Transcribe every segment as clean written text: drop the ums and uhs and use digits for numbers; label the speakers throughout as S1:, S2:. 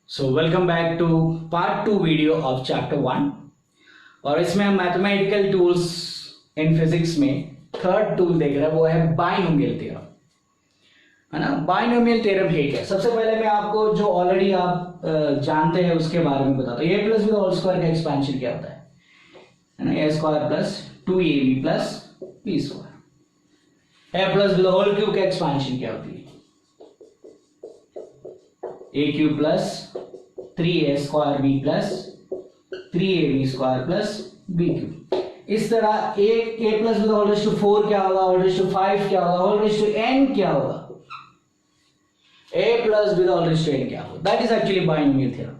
S1: So welcome back to part 2 video of chapter 1 और इसमें हम मैथमेटिकल टूल्स इन फिजिक्स में थर्ड टूल देख रहे हैं, वो है बाइनोमियल थ्योरम, है ना। बाइनोमियल थ्योरम है क्या? सबसे पहले मैं आपको जो ऑलरेडी आप जानते हैं उसके बारे में बताता हूँ। A plus B whole square का एक्सपेंशन क्या होता है ना, A square plus 2ab plus B square. A plus B whole cube का एक्सपेंशन क्या होती है? A cube plus 3a square B plus 3ab square plus B cube. इस तरह A plus B whole raise to 4 क्या होगा, whole raise to 5 क्या होगा, होल रेज़ टू n क्या होगा, a plus B whole raise to n क्या होगा। That is actually binomial theorem.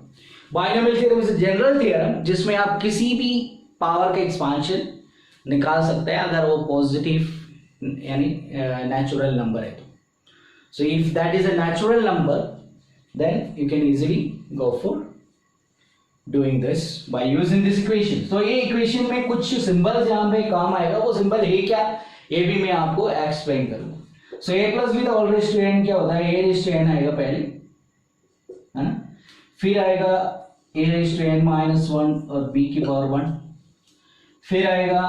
S1: Binomial theorem is a general theorem जिसमें आप किसी भी पावर का एक्सपेंशन निकाल सकते हैं अगर वो पॉजिटिव यानी नेचुरल नंबर है तो। So if that is a natural number then you can easily go for doing this by using this equation. So ये equation में कुछ सिंबल्स यहाँ पे काम आएगा, वो सिंबल है क्या ये भी मैं आपको एक्सप्लेन करूँगा। So a plus B the whole raise to n क्या होता है? a रेज़ टू n आएगा पहले, है ना, फिर आएगा a raise to n minus 1 और b की पावर 1, फिर आएगा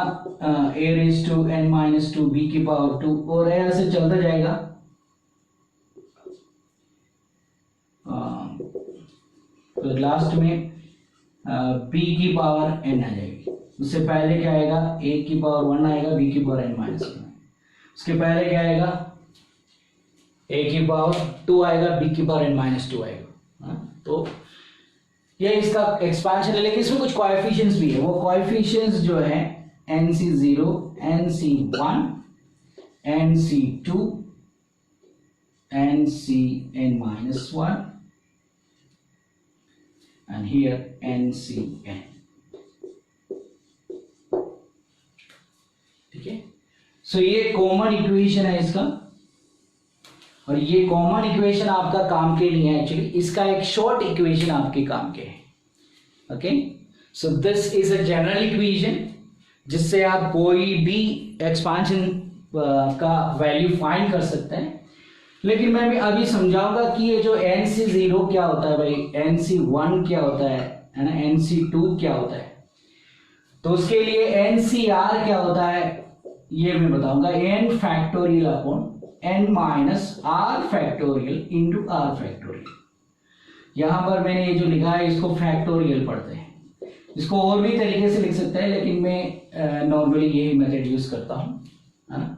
S1: a raise to n minus 2 b की पावर 2 और ऐसे चलता जाएगा। तो लास्ट में b की पावर n आ जाएगी। उससे पहले क्या आएगा? a की पावर 1 आएगा, b की पावर n माइनस 1। उसके पहले क्या आएगा? a की पावर 2 आएगा, b की पावर n माइनस 2 आएगा। तो ये इसका एक्सपेंशन है, लेकिन इसमें कुछ कोएफिशिएंट्स भी है। वो कोएफिशिएंट्स जो है nc0, nc1, nc2, ncn minus 1 and here ncn, ठीक है। सो ये कॉमन इक्वेशन है इसका, और ये कॉमन इक्वेशन आपका काम के लिए है एक्चुअली। इसका एक शॉर्ट इक्वेशन आपके काम के है। Okay, so this is a general equation जिससे आप कोई भी एक्सपेंशन का वैल्यू फाइंड कर सकते हैं। लेकिन मैं अभी समझाऊंगा कि ये जो nc0 क्या होता है भाई, nc1 क्या होता है ना, nc2 क्या होता है। तो उसके लिए ncr क्या होता है ये मैं बताऊंगा। n factorial upon n minus r factorial into r factorial. यहां पर मैंने ये जो लिखा है इसको फैक्टोरियल पढ़ते हैं। इसको और भी तरीके से लिख सकते हैं, लेकिन मैं नॉर्मली यही मेथड यूज करता हूं, है ना।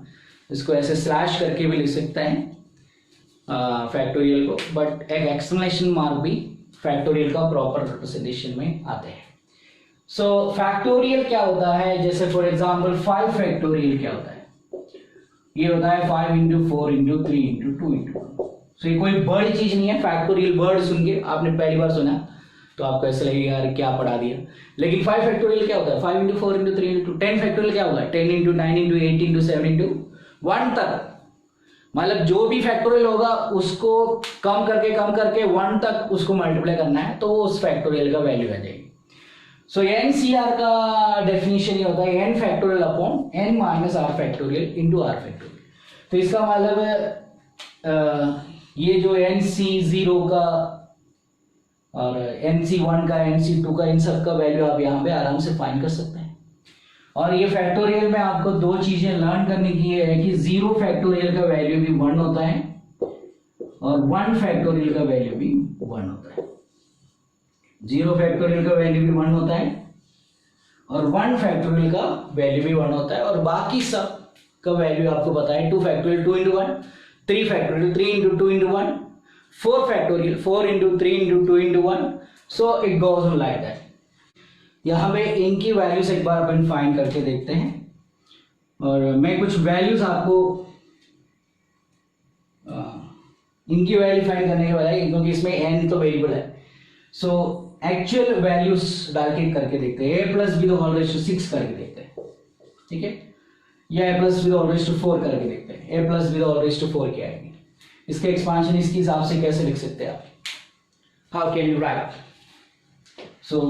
S1: इसको ऐसे स्लैश करके भी लिख सकते हैं फैक्टोरियल को, बट एक एक्सक्लेमेशन मार्क भी फैक्टोरियल का प्रॉपर रिप्रेजेंटेशन में आते हैं। सो फैक्टोरियल क्या होता है? जैसे फॉर एग्जांपल 5 फैक्टोरियल क्या होता है? ये होता है 5 इंटू 4 इंटू 3 इंटू 2 इंटू 1। सो ये कोई बड़ी चीज नहीं है। फैक्टोरियल वर्ड सुन के आपने पहली बार सुना तो आपको ऐसा लगेगा यार क्या पढ़ा दिया। लेकिन 5 फैक्टोरियल क्या होता है? 5 इंटू 4 इंटू 3 इंटू 10 फैक्टोरियल क्या होगा? 10 इंटू 9 इंटू 8 इंटू 7 इंटू 1 तक, मतलब जो भी फैक्टोरियल होगा उसको कम करके 1 तक उसको मल्टीप्लाई करना है, तो उस फैक्टोरियल का वैल्यू आ जाएगी। सो एनसीआर का डेफिनेशन ये होता है n factorial upon n minus r factorial into r factorial. तो इसका मतलब ये जो nc0 का और nc1 का, nc2 का, इन सब का वैल्यू आप यहाँ पे आराम से फाइंड कर सकते हैं। और ये फैक्टोरियल में आपको दो चीजें लर्न करने की है कि 0 फैक्टोरियल का वैल्यू भी 1 होता है और 1 फैक्टोरियल का वैल्यू भी 1 होता है। 0 फैक्टोरियल का वैल्यू भी 1 होता है और 1 फैक्टोरियल का वैल्यू भी 1 होता है, और बाकी सब का वैल्यू आपको पता है। 2 factorial 2 into 1, 3 factorial 3 into 2 into 1, 4 factorial 4 into 3 into 2 into 1। So it goes on like that. यहाँ पे इनकी वैल्यूज एक बार अपन फाइंड करके देखते हैं, और मैं कुछ वैल्यूज आपको इनकी वैल्यू फाइंड करने के बजाय, क्योंकि इसमें n तो वेरिएबल है, सो एक्चुअल वैल्यूज डाल के करके देखते हैं। a plus B the whole raise to 6 करके देखते हैं, ठीक है, या a plus B the whole raise to 4 करके देखते हैं। a plus B the whole raise to 4 क्या आएगी? इसके एक्सपांशन इसके हिसाब से कैसे लिख सकते हैं आप? How can you write? So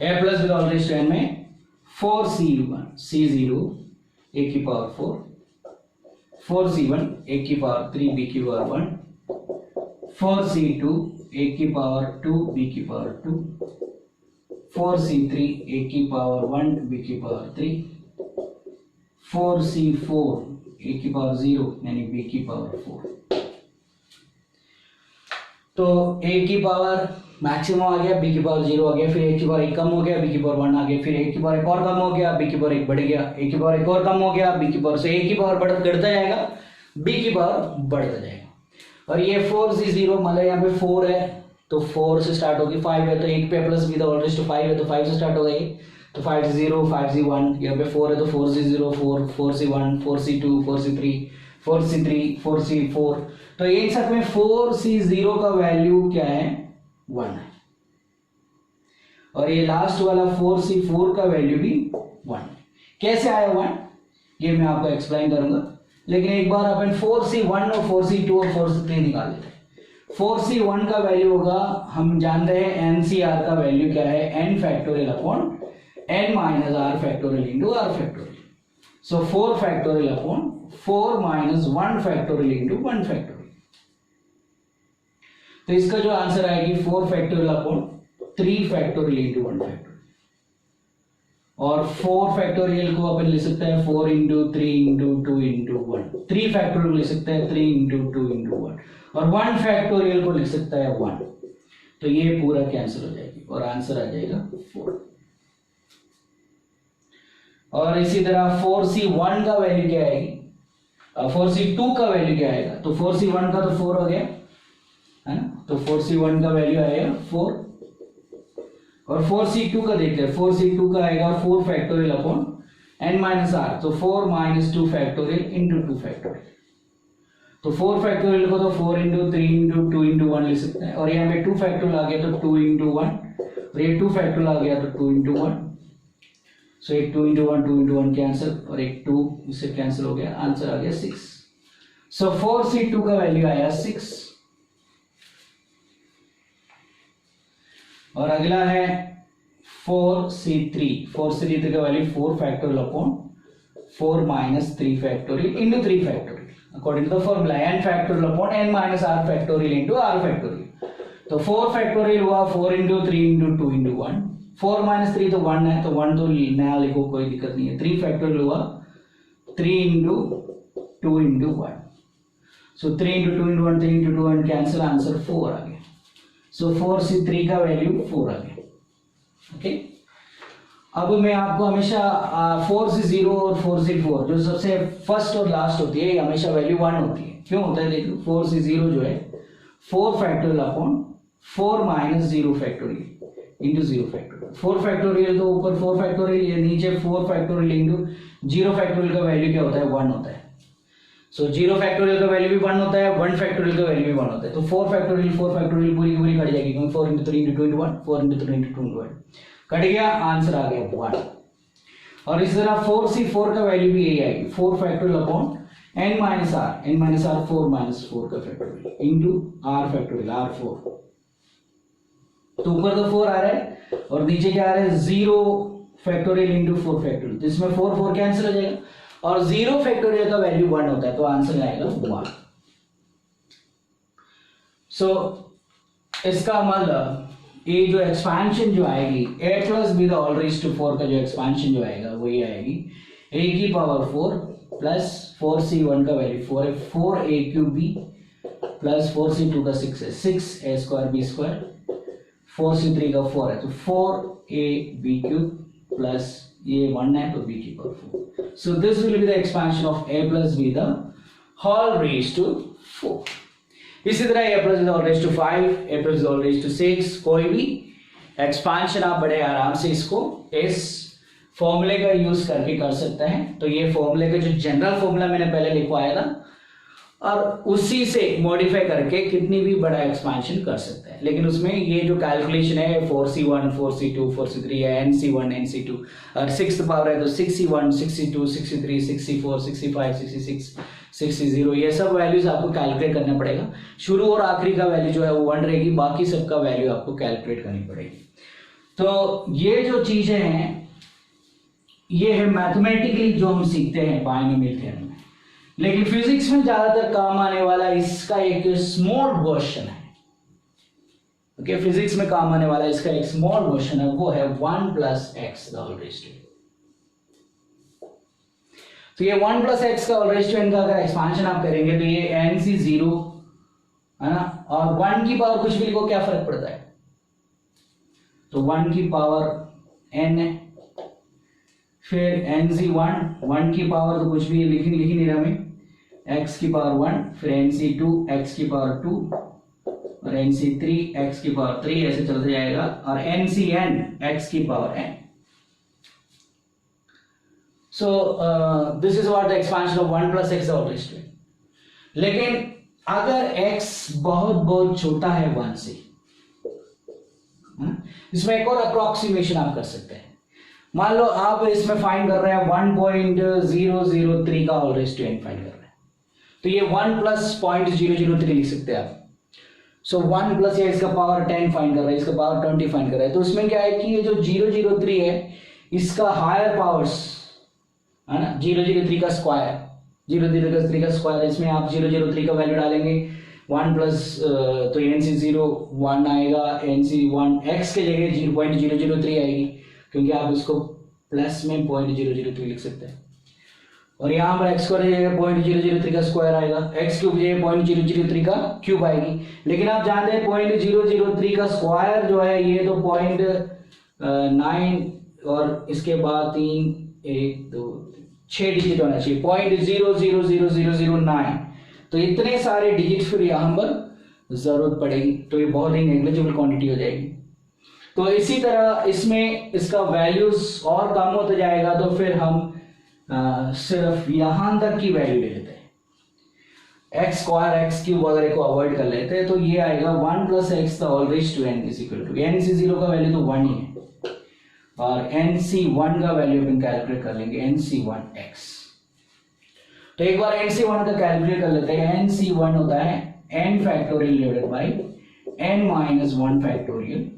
S1: a plus B whole raise to n में 4c1 c0 a की पावर 4, 4c1 a की पावर 3 b की पावर 1 4c2 a की पावर 2 b की पावर 2, 4c3 a की पावर 1 b की पावर 3, 4c4 a की power 0 यानी b की पावर 4। तो a की पावर मैक्सिमम आ गया, b की पावर 0 आ गया, फिर a की पावर एक कम हो गया, b की पावर 1 आ गया, फिर a की पावर एक और कम हो गया, b की पावर एक बढ़ गया, a की पावर एक और कम हो गया, b की पावर से a की पावर घटता जाएगा, b की पावर बढ़ता जाएगा। और ये 4c0 मतलब यहाँ पे 4 है तो 4 से स्टार्ट होगी, 5 है तो 1 पे plus b the whole raise to 5 है तो 5 से स्टार्ट हो गई, तो 5c0 5c1, यहाँ पे 4 है तो 4c0 4, 4c1 4c2 4c3 4c3 4c4। तो इन सब में 4c0 का वैल्यू क्या है 1 है, और ये लास्ट वाला 4c4 का वैल्यू भी 1 है। कैसे आया 1 ये मैं आपको एक्सप्लेन करूंगा, लेकिन एक बार अपन 4c1 और 4c2 और 4c3 निकाल लेते हैं। 4c1 का वैल्यू होगा, हम जानते हैं NCR का वैल्यू क्या है, n factorial upon n minus r factorial into r factorial. So 4 factorial upon 4 minus 1 factorial into 1 factorial. तो इसका जो आंसर आएगी 4 factorial upon 3 factorial into 1 factorial. और 4 फैक्टोरियल को अपन लिख सकते हैं 4 इंटू 3 इंटू 2 इंटू 1, 3 फैक्टोरियल लिख सकते हैं 3 इंटू 2 इंटू 1, और 1 फैक्टोरियल को लिख सकता है 1। तो ये पूरा कैंसिल हो जाएगी और आंसर आ जाएगा 4। और इसी तरह 4c1 का वैल्यू क्या आएगी, 4c2 का वैल्यू क्या आएगा, तो 4c1 का तो 4 हो गया है ना, तो 4c1 का वैल्यू आएगा 4, और 4c2 का देखते हैं, 4c2 का आएगा 4 factorial upon n minus r, तो 4 माइनस 2 फैक्टोरियल इंटू 2 फैक्टोरियल। तो 4 फैक्टोरियल को तो 4 इंटू 3 इंटू 2 इंटू 1 लिख सकते हैं, और यहाँ पे 2 फैक्टोरियल आ गया तो 2 इंटू 1, और ये 2 फैक्टोरियल आ गया तो 2 इंटू 1। सो एक 2 इंटू 1 2 इंटू 1 कैंसिल, और एक 2 इससे कैंसिल हो गया, आंसर आ गया 6। सो 4c2 का वैल्यू आया 6। और अगला है 4c3, 4c3 का value 4 factorial upon 4 minus 3 factorial into 3 factorial according to the formula n factorial upon n minus r factorial into r factorial. तो 4 फैक्टोरियल हुआ 4 इंटू 3 इंटू 2 इंटू 1, 4 माइनस 3 तो 1 है, तो 1 तो नया लिखो कोई दिक्कत नहीं है। 3 फैक्टोरियल हुआ 3 इंटू 2 इंटू 1, सो 3 into 2 into 1 3 into 2 1 cancel, answer 4 आ गया। सो 4c3 का वैल्यू 4 आ गया। ओके, अब मैं आपको हमेशा 4c0 और 4c4 जो सबसे फर्स्ट और लास्ट होती है हमेशा वैल्यू 1 होती है। क्यों होता है देखो, 4c0 जो है 4 factorial upon 4 minus 0 factorial into 0 factorial. 4 factorial तो ऊपर 4 फैक्टोरियल, ये नीचे 4 फैक्टोरियल इंटू 0 फैक्टोरियल का वैल्यू क्या होता है 1 होता है। सो 0 फैक्टोरियल का वैल्यू भी 1 होता है, 1 फैक्टोरियल का वैल्यू भी 1 होता है। तो 4 फैक्टोरियल पूरी की पूरी कट जाएगी, क्योंकि 4 into 3 into 2 into 1, 4 into 3 into 2 into 1 cut गया, आंसर आ गया 1। और इस तरह 4c4 का वैल्यू भी यही आएगी, 4 factorial upon n minus r 4 minus 4 का factorial into r factorial r4। तो ऊपर तो 4 आ रहा है और नीचे क्या आ रहा है 0 फैक्टोरियल इंटू 4 फैक्टोरियल, तो इसमें 4 4 कैंसिल हो जाएगा, और 0 फैक्टोरियल का वैल्यू 1 होता है, तो आंसर आएगा 1। सो इसका मतलब ये जो एक्सपेंशन जो आएगी a plus B the whole raise to 4 का जो एक्सपेंशन जो आएगा वो ये आएगी a की पावर 4 प्लस 4c1 का वैल्यू 4 है, 4a cube b plus 4c2 का 6 है, 6a square b square, 4c3 का 4 है, तो 4ab क्यूब प्लस ये 1 है तो b की power 4। So this will be the expansion of a plus b the whole raise to 4। इसी तरह a plus whole raise to 5, a plus whole raise to 6, कोई भी एक्सपेंशन आप बड़े आराम से इसको इस फॉर्मूले का यूज करके कर सकते हैं। तो ये फॉर्मूले का जो जनरल फॉर्मूला मैंने पहले लिखवाया था, और उसी से मॉडिफाई करके कितनी भी बड़ा एक्सपेंशन कर सकते हैं। लेकिन उसमें ये जो कैलकुलेशन है 4c1 4c2 4c3 है, nc1 nc2, और 6th पावर है तो 6c1 6c2 6c3 6c4 65 66 60, ये सब वैल्यूज आपको कैलकुलेट करना पड़ेगा। शुरू और आखिरी का वैल्यू जो है वो 1 रहेगी, बाकी सबका वैल्यू आपको कैलकुलेट करनी पड़ेगी। तो ये जो चीजें हैं ये है मैथमेटिकली जो हम सीखते हैं बायनोमियल थ्योरम में। लेकिन फिजिक्स में ज्यादातर काम आने वाला इसका एक स्मॉल वर्जन है। ओके, फिजिक्स में काम आने वाला इसका एक स्मॉल वर्जन है, वो है 1 plus X the whole raise to n। तो ये 1 प्लस एक्स का होल रेज़ टू n का अगर एक्सपांशन आप करेंगे तो ये nc0 है ना, और 1 की पावर कुछ भी लिखो क्या फर्क पड़ता है, तो 1 की पावर n है, फिर nc1 1 की पावर तो कुछ भी लिख नहीं रहा मैं, x की पावर 1, फिर nc2 x की पावर 2 और nc3 x की पावर 3, ऐसे चलते जाएगा, और ncn x की power n। So this is what the expansion of 1 plus x whole raise to n। लेकिन अगर x बहुत छोटा है 1 से, इसमें एक और अप्रोक्सीमेशन आप कर सकते हैं। मान लो आप इसमें फाइंड कर रहे हैं 1.003 का whole raise to n find कर रहे हैं, तो ये 1 प्लस 0.003 लिख सकते हैं आप। सो 1 प्लस या इसका पावर 10 फाइंड कर रहा है, इसका पावर 20 फाइंड कर रहा है, तो इसमें क्या है कि ये जो 003 है इसका हायर पावर्स है ना, 003 का स्क्वायर, 003 का स्क्वायर, इसमें आप 003 का वैल्यू डालेंगे 1 प्लस तो nc0 1 आएगा, nc1 x के जगह 0.003 आएगी, क्योंकि आप इसको प्लस में 0.003 लिख सकते हैं, और यहाँ पर x की जगह 0.003 का स्क्वायर आएगा, x क्यूब जगह 0.003 का क्यूब आएगी। लेकिन आप जानते हैं 0.003 का स्क्वायर जो है ये तो 0.9 और इसके बाद 3 1 2 6 डिजिट होना चाहिए, 0.000009, तो इतने सारे डिजिट फिर यहाँ पर जरूरत पड़ेगी, तो ये बहुत ही नेग्लिजिबल क्वांटिटी हो जाएगी। तो इसी तरह इसमें इसका वैल्यूज और कम होता जाएगा, तो फिर हम सिर्फ यहां तक की वैल्यू ले लेते हैं, एक्स स्क्वायर एक्स क्यूब वगैरह को अवॉइड कर लेते हैं, तो ये आएगा 1 plus X the whole raise to n is equal to nc0 का वैल्यू तो 1 ही है, और nc1 का वैल्यू अपन कैलकुलेट कर लेंगे nc1x। तो एक बार nc1 का कैलकुलेट कर लेते हैं, nc1 होता है n factorial divided by n minus 1 factorial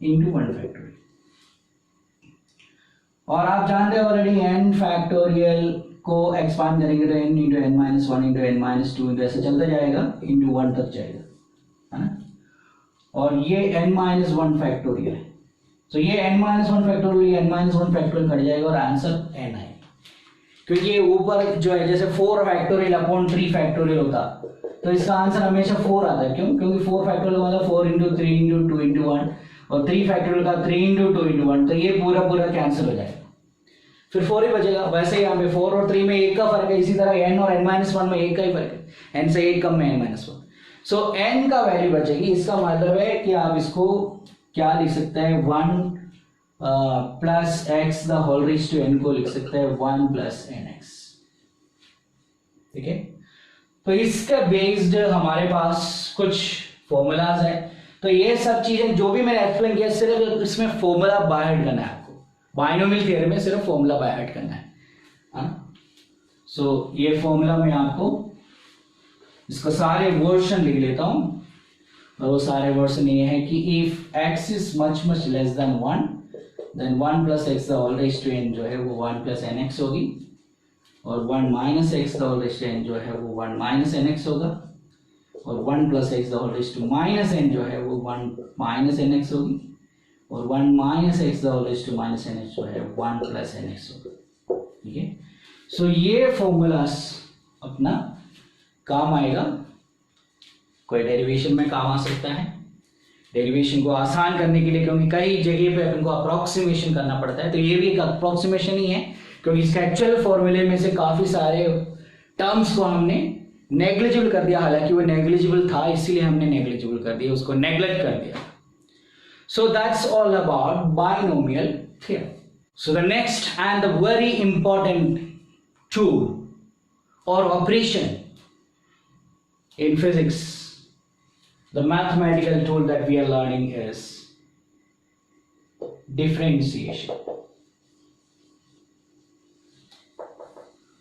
S1: into 1 factorial, और आप जानते हैं ऑलरेडी n फैक्टोरियल को एक्सपांड करेंगे तो n into n minus 1 into n minus 2 into ऐसे चलता जाएगा, इंटू 1 तक जाएगा, है ना, और ये n माइनस 1 फैक्टोरियल है, तो ये n minus 1 factorial n minus 1 factorial cut जाएगा और आंसर n आएगा, क्योंकि ये ऊपर जो है जैसे 4 फैक्टोरियल अपॉन 3 फैक्टोरियल होता, तो इसका आंसर हमेशा 4 आता है, क्यों, क्योंकि 4 फैक्टोरियल मतलब 4 इंटू 3 इंटू 2 इंटू 1, और 3 फैक्टोरियल का 3 इंटू 2 इंटू 1, तो ये पूरा कैंसिल हो जाएगा, फिर 4 ही बचेगा। वैसे ही यहाँ पे 4 और 3 में 1 का फर्क है, इसी तरह n और n माइनस 1 में 1 का ही फर्क है, n से 1 कम में n माइनस 1, सो n का वैल्यू बचेगी। इसका मतलब है कि आप इसको क्या लिख सकते हैं, 1 plus X the whole raise to n को लिख सकते हैं 1 प्लस nx, ठीक है। तो इसका बेस्ड हमारे पास कुछ फॉर्मूलाज है, तो ये सब चीजें जो भी मैंने एक्सप्लेन किया सिर्फ इसमें फॉर्मूला बाय हार्ट करना है आपको, बाइनोमियल थ्योरम में सिर्फ फॉर्मूला बाय हार्ट करना है। सो ये फॉर्मूला में आपको इसका सारे वर्जन लिख लेता हूं, और वो सारे वर्जन ये है कि if x is much less than 1 then 1 plus X the whole raise to n जो है वो 1 प्लस nx होगी, और 1 minus X the whole raise to n जो है वो 1 माइनस nx होगा, और 1 plus X the whole raise to minus n जो है वो 1 माइनस nx होगी, और 1 minus X the whole raise to minus nx जो है 1 प्लस nx होगा, ठीक है। सो ये फॉर्मूलास अपना काम आएगा, कोई डेरिवेशन में काम आ सकता है, डेरिवेशन को आसान करने के लिए, क्योंकि कई जगह पे अपन को अप्रोक्सीमेशन करना पड़ता है, तो ये भी एक अप्रोक्सीमेशन ही है, क्योंकि इसका एक्चुअल फॉर्मूले में से काफी सारे टर्म्स को हमने नेग्लिजिबल कर दिया, हालांकि वो नेग्लिजिबल था इसीलिए हमने नेग्लिजिबल कर दिया, उसको नेग्लेक्ट कर दिया। So that's all about binomial theorem. So the next and the very important tool और operation in physics, the mathematical tool that we are learning is differentiation.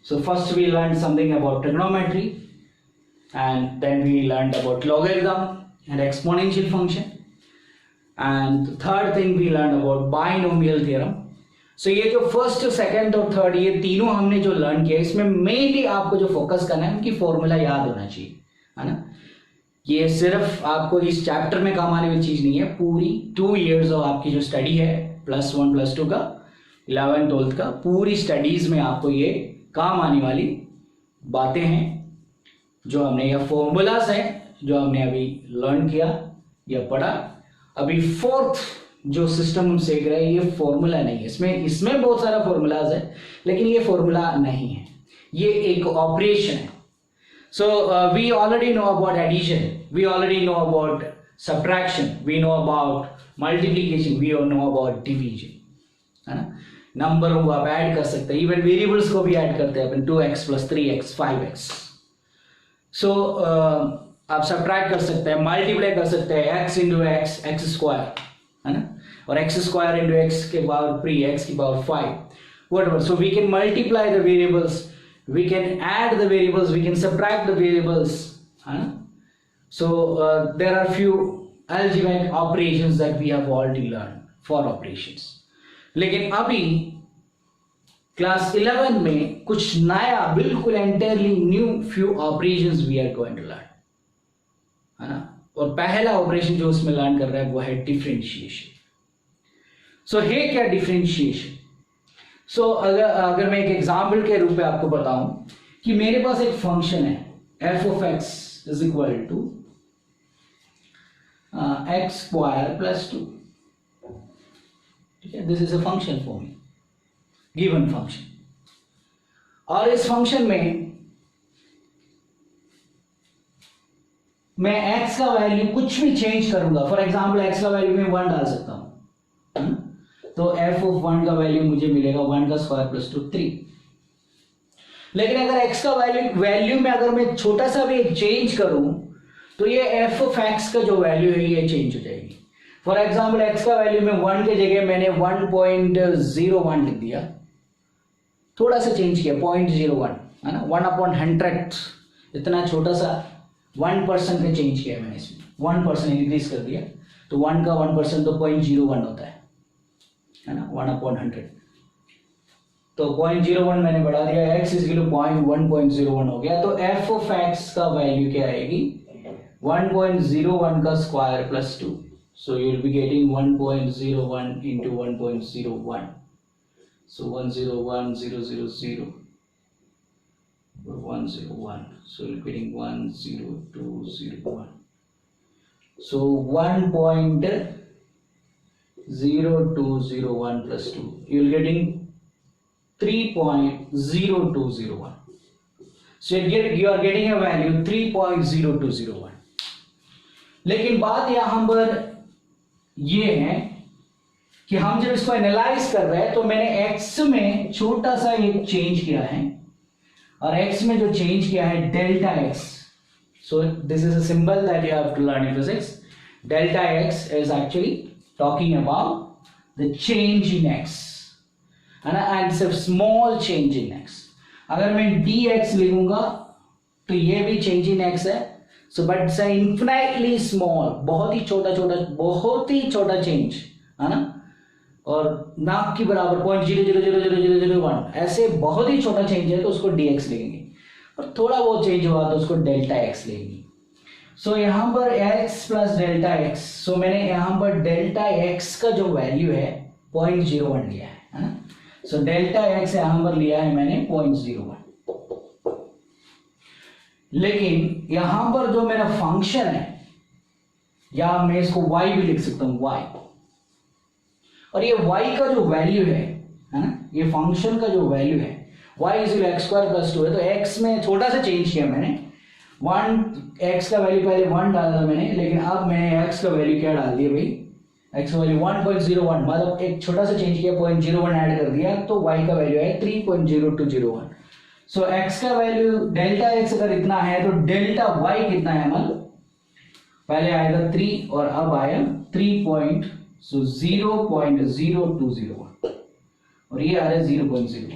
S1: So first we learned something about trigonometry, and then we learned about logarithm and exponential function, and the third thing we learned about binomial theorem, सो ये जो first, second और third, ये तीनों हमने जो learn किया, इसमें mainly आपको जो फोकस करना है उनकी फॉर्मूला याद होना चाहिए, है ना। ये सिर्फ आपको इस चैप्टर में काम आने वाली चीज नहीं है, पूरी 2 years ऑफ आपकी जो स्टडी है +1 +2 का 11th 12th का पूरी स्टडीज में आपको ये काम आने वाली बातें हैं जो हमने, या फॉर्मूलाज हैं जो हमने अभी लर्न किया या पढ़ा। अभी फोर्थ जो सिस्टम हम सीख रहे हैं ये फॉर्मूला नहीं है, इसमें बहुत सारा फॉर्मूलाज है लेकिन ये फॉर्मूला नहीं है, ये एक ऑपरेशन है। So we already know about addition, we already know about subtraction, we know about multiplication, we know about division, है ना। नंबरों को आप ऐड कर सकते हैं, इवन वेरिएबल्स को भी ऐड करते हैं अपन, 2x + 3x 5x। सो आप सब्ट्रैक्ट कर सकते हैं, मल्टीप्लाई कर सकते हैं, x × x x², है ना, और x² × x के पावर 3 x की power 5 whatever. So we can multiply the variables, we can add the variables, we can subtract the variables, है ना. So there are few algebraic operations that we have already learned for operations. लेकिन अभी class 11 में कुछ नया, बिल्कुल entirely new few operations we are going to learn, है ना. और पहला ऑपरेशन जो उसमें लर्न कर रहा है वो है डिफरेंशिएशन. सो है क्या डिफरेंशिएशन? सो अगर मैं एक एग्जाम्पल के रूप में आपको बताऊं कि मेरे पास एक फंक्शन है f(x) is equal to x² + 2. ठीक है, this is a function for me, given function. और इस फंक्शन में मैं x का वैल्यू कुछ भी चेंज करूंगा. फॉर एग्जाम्पल x का वैल्यू मैं 1 डाल सकता हूं, तो f(1) का वैल्यू मुझे मिलेगा 1 का स्क्वायर + 2 3. लेकिन अगर x का वैल्यू में अगर मैं छोटा सा भी चेंज करूं तो ये f(x) का जो वैल्यू है ये चेंज हो जाएगी. फॉर एग्जाम्पल x का वैल्यू में 1 के जगह मैंने 1.01 लिख दिया, थोड़ा सा चेंज किया 0.01, है ना. 1/100 इतना छोटा सा 1% का चेंज किया मैंने, इसमें 1% इंक्रीज कर दिया, तो 1 का 1% तो 0.01 होता है ना, 1/100. तो 0.01 मैंने बढ़ा दिया, x = 0.1 हो गया. तो f(x) का वैल्यू क्या आएगी? 1.01 का square + 2. So you will be getting 1.01 into 1.01. So 101 0 0 0 101. So you're getting 10201. So 1.0201 plus 2. You're getting 3.0201. So you are getting a value 3.0201. लेकिन बात यहां पर ये है कि हम जब इसको एनालाइज कर रहे हैं तो मैंने x में छोटा सा एक चेंज किया है, और x में जो चेंज किया है delta x. So this is a symbol that you have to learn in physics. Delta x is actually talking about the change in x, है ना, and it's a small change in x. अगर मैं dx लिखूंगा तो ये भी change in x है. So but it's infinitely small, बहुत ही छोटा चेंज, है ना, और नाक की बराबर 0.000001 ऐसे बहुत ही छोटा चेंज है तो उसको dx लेंगे, और थोड़ा बहुत चेंज हुआ तो उसको डेल्टा x लेंगे. सो यहाँ पर x + डेल्टा x. सो मैंने यहाँ पर डेल्टा x का जो वैल्यू है 0.01 लिया है ना. सो डेल्टा x यहाँ पर लिया है मैंने 0.01. लेकिन यहां पर जो मेरा फंक्शन है, या मैं इसको y भी लिख सकता हूं, y, और ये y का जो वैल्यू है ना, ये फंक्शन का जो वैल्यू है y = x² + 2 है. तो x में छोटा सा चेंज किया मैंने, 1 x का वैल्यू पहले 1 डाला था मैंने, लेकिन अब मैंने x का वैल्यू क्या डाल दिया भाई, x का वैल्यू 1.01, मतलब एक छोटा सा चेंज किया, 0.01 ऐड कर दिया, तो y का वैल्यू है 3.0201. सो x का वैल्यू डेल्टा x अगर इतना है तो डेल्टा y कितना है, मतलब पहले आएगा 3 और अब आया 0.0201 और ये आ रहा है 0.01.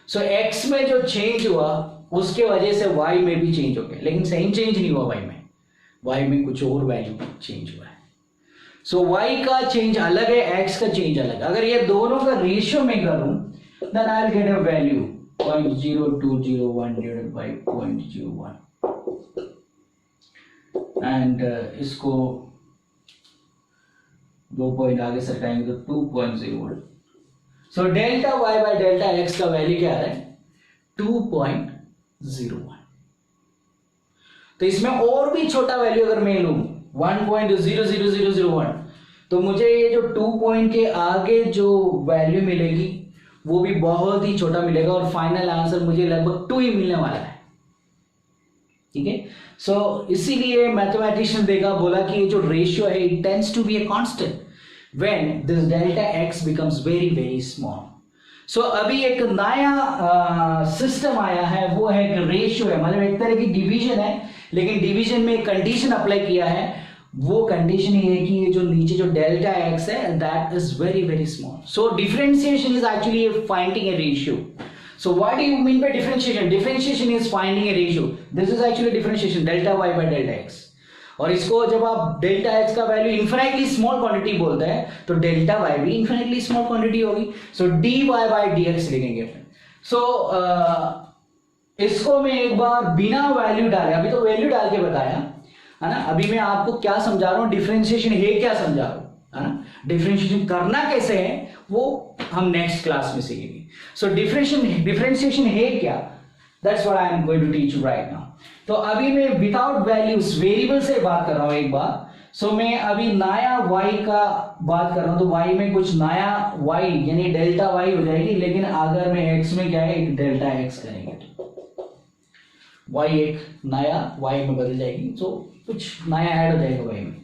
S1: सो x में जो चेंज हुआ उसके वजह से y में भी चेंज हो गया, लेकिन सेम चेंज नहीं हुआ y में कुछ और वैल्यू चेंज हुआ है. सो y का चेंज अलग है, x का चेंज अलग है। अगर ये दोनों का रेशियो में करूं then I will get a value 0.0201 divided by 0.01 and इसको 2 पॉइंट आगे सरकाएंगे तो 2.01। So delta y by delta x का वैल्यू क्या है 2.01। तो इसमें और भी छोटा वैल्यू अगर मैं लूं 1.00001 तो मुझे ये जो 2 पॉइंट के आगे जो वैल्यू मिलेगी वो भी बहुत ही छोटा मिलेगा और फाइनल आंसर मुझे लगभग 2 ही मिलने वाला है। ठीक है, सो इसीलिए मैथमेटिशियन देखा बोला कि ये जो रेशियो है it tends to be a constant when this delta x becomes very very small. So अभी एक नया सिस्टम आया है, वो है एक रेशियो है, मतलब एक तरह की डिवीजन है, लेकिन डिवीजन में एक कंडीशन अप्लाई किया है। वो कंडीशन ये है कि ये जो नीचे जो डेल्टा x है that is very very small. So differentiation is actually finding A ratio. So what do you mean by differentiation? Differentiation is finding a ratio. This is actually differentiation delta y by delta x. और इसको जब आप delta x का value infinitely small quantity बोलते हैं तो delta y भी infinitely small quantity होगी। सो dy by dx लिखेंगे अपन। सो इसको मैं एक बार बिना वैल्यू डाले, अभी तो वैल्यू डाल के बताया है ना, अभी मैं आपको क्या समझा रहा हूँ, डिफरेंशिएशन है क्या समझा रहा हूँ, है ना। डिफरेंशिएशन करना कैसे है वो हम नेक्स्ट क्लास में सीखेंगे। सो डिफरेंशिएशन है क्या, that's what I am going to teach you right now. तो अभी मैं विदाउट वैल्यूज वेरिएबल से बात कर रहा हूं एक बार। सो मैं अभी नया y का बात कर रहा हूं तो y में कुछ नया y यानी डेल्टा y हो जाएगी, लेकिन अगर मैं x में क्या है एक डेल्टा x करेंगे y एक नया y में बदल जाएगी, तो कुछ नया ऐड हो जाएगा y में।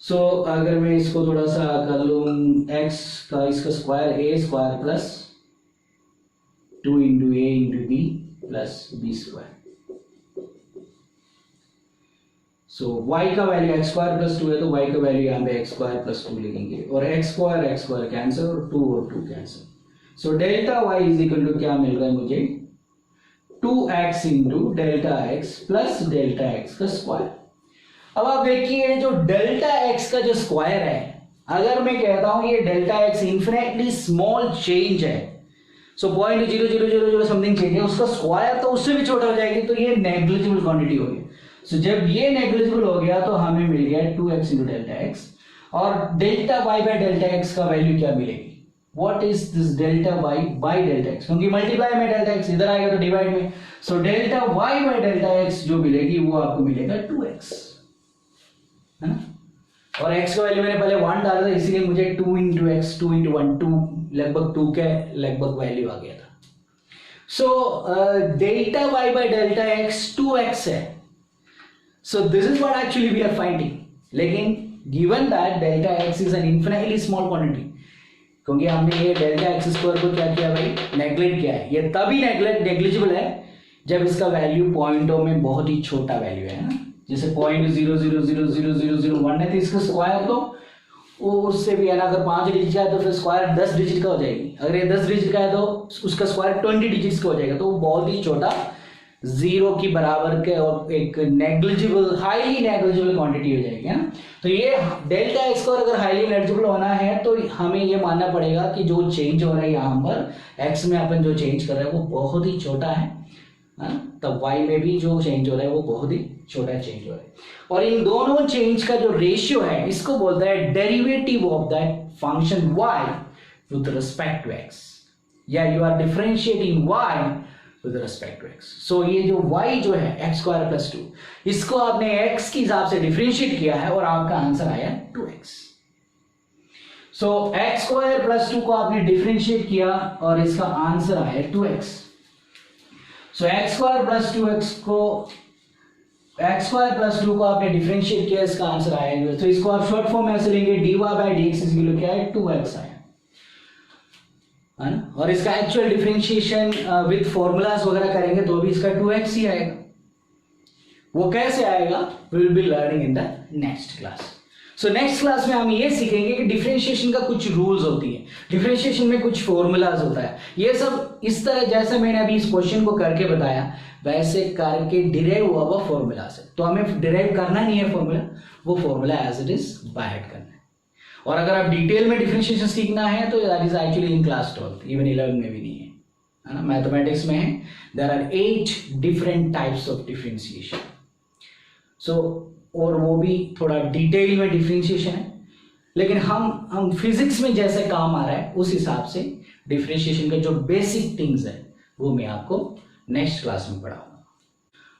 S1: सो अगर मैं इसको थोड़ा सा कर लूं x का इसका square a square plus 2 into a into b plus b square. So y का वैल्यू x स्क्वायर प्लस 2 है तो y का वैल्यू यहाँ पे x स्क्वायर प्लस 2 लिखेंगे और x स्क्वायर कैंसिल और 2 cancel. So delta y is equal to क्या मिल रहा है मुझे 2x into delta x plus delta x का स्क्वायर। अब आप देखिए जो डेल्टा x का जो स्क्वायर है, अगर मैं कहता हूं ये delta x infinitely small change है, सो 0.0000 समथिंग चेंज है, उसका स्क्वायर तो उससे भी छोटा हो जाएगी, तो ये नेग्लिजिबल क्वांटिटी होगी। सो जब ये नेग्लिजिबल हो गया तो हमें मिल गया 2x इंटू डेल्टा x और delta y by delta x का वैल्यू क्या मिलेगी, what is this delta y by delta x, क्योंकि मल्टीप्लाई में डेल्टा x इधर आएगा तो डिवाइड में। सो delta y by delta x जो मिलेगी वो आपको मिलेगा 2x, है ना। और x का वैल्यू मैंने पहले 1 डाला था, इसीलिए मुझे 2 इंटू एक्स 2 इंटू 1 2 लगभग 2 के लगभग वैल्यू आ गया था। So delta y by delta x 2x है। So this is what actually we are finding, लेकिन given that delta x is an infinitely small quantity, क्योंकि हमने ये डेल्टा x स्क्वायर को क्या किया भाई, नेग्लेक्ट किया है। ये तभी नेग्लिजिबल है जब इसका वैल्यू पॉइंटों में बहुत ही छोटा वैल्यू है ना, जैसे 0.000001 है तो इसका स्क्वायर तो वो उससे भी है ना, अगर 5 डिजिट का है तो फिर स्क्वायर 10 डिजिट का हो जाएगी, अगर ये 10 डिजिट का है तो उसका स्क्वायर 20 डिजिट्स का हो जाएगा, तो वो बहुत ही छोटा जीरो की बराबर के और एक नेग्लिजिबल हाईली नेग्लिजिबल क्वांटिटी हो जाएगी, है ना। तो ये डेल्टा एक्स को अगर हाईली नेग्लिजिबल होना है तो हमें ये मानना पड़ेगा कि जो चेंज हो रहा है यहाँ पर एक्स में अपन जो चेंज कर रहे हैं वो बहुत ही छोटा है, तब y में भी जो चेंज हो रहा है वो बहुत ही छोटा चेंज हो रहा है। और इन दोनों चेंज का जो रेशियो है इसको बोलता है derivative of that function y with respect to x, या you are differentiating y with respect to x। सो ये जो y जो है x स्क्वायर प्लस 2, इसको आपने x के हिसाब से डिफरेंशिएट किया है और आपका आंसर आया 2x। सो x स्क्वायर प्लस 2 को आपने डिफरेंशिएट किया और इसका आंसर आया 2x। सो x स्क्वायर प्लस 2x को x स्क्वायर प्लस 2 को आपने डिफरेंशिएट किया, इसका आंसर आएगा, तो इसको आप शॉर्ट फॉर्म में ऐसे लेंगे dy by dx is equal to क्या है 2x आया, है ना। और इसका एक्चुअल डिफरेंशिएशन विद फॉर्मूलाज वगैरह करेंगे तो भी इसका 2x ही आएगा। वो कैसे आएगा we will be learning in the next class. So next class में हम ये सीखेंगे कि डिफरेंशिएशन का कुछ रूल्स होती है, डिफरेंशिएशन में कुछ फॉर्मूलाज होता है। ये सब इस तरह जैसे मैंने अभी इस क्वेश्चन को करके बताया वैसे करके डिराइव हुआ हुआ फॉर्मूला से, तो हमें डिराइव करना नहीं है फॉर्मूला, वो formula as it is by heart करना है। और अगर आप डिटेल में डिफरेंशिएशन सीखना है तो that is actually in class 12, even 11 में भी नहीं है, है ना, मैथमेटिक्स में है। There are 8 different types of differentiation. So और वो भी थोड़ा डिटेल में डिफरेंशिएशन है, लेकिन हम फिजिक्स में जैसे काम आ रहा है उस हिसाब से डिफरेंशिएशन के जो बेसिक थिंग्स है वो मैं आपको नेक्स्ट क्लास में पढ़ाऊंगा।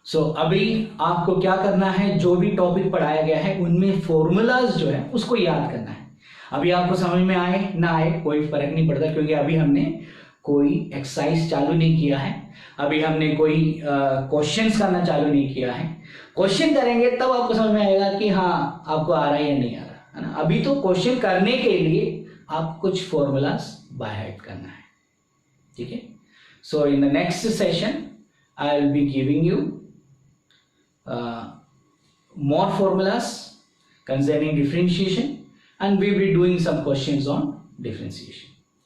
S1: सो अभी आपको क्या करना है, जो भी टॉपिक पढ़ाया गया है उनमें फॉर्मूलाज जो है उसको याद करना है। अभी आपको समझ में आए ना आए कोई फर्क नहीं पड़ता, क्योंकि अभी हमने कोई एक्सरसाइज चालू नहीं किया है, अभी हमने कोई क्वेश्चंस करना चालू नहीं किया है। क्वेश्चन करेंगे तब आपको समझ में आएगा कि हाँ आपको आ रहा है या नहीं आ रहा है ना। अभी तो क्वेश्चन करने के लिए आप कुछ फॉर्मूलाज बाय हार्ट करना है, ठीक है। So in the next session I will be giving you more formulas concerning differentiation, and we will be doing some questions on differentiation.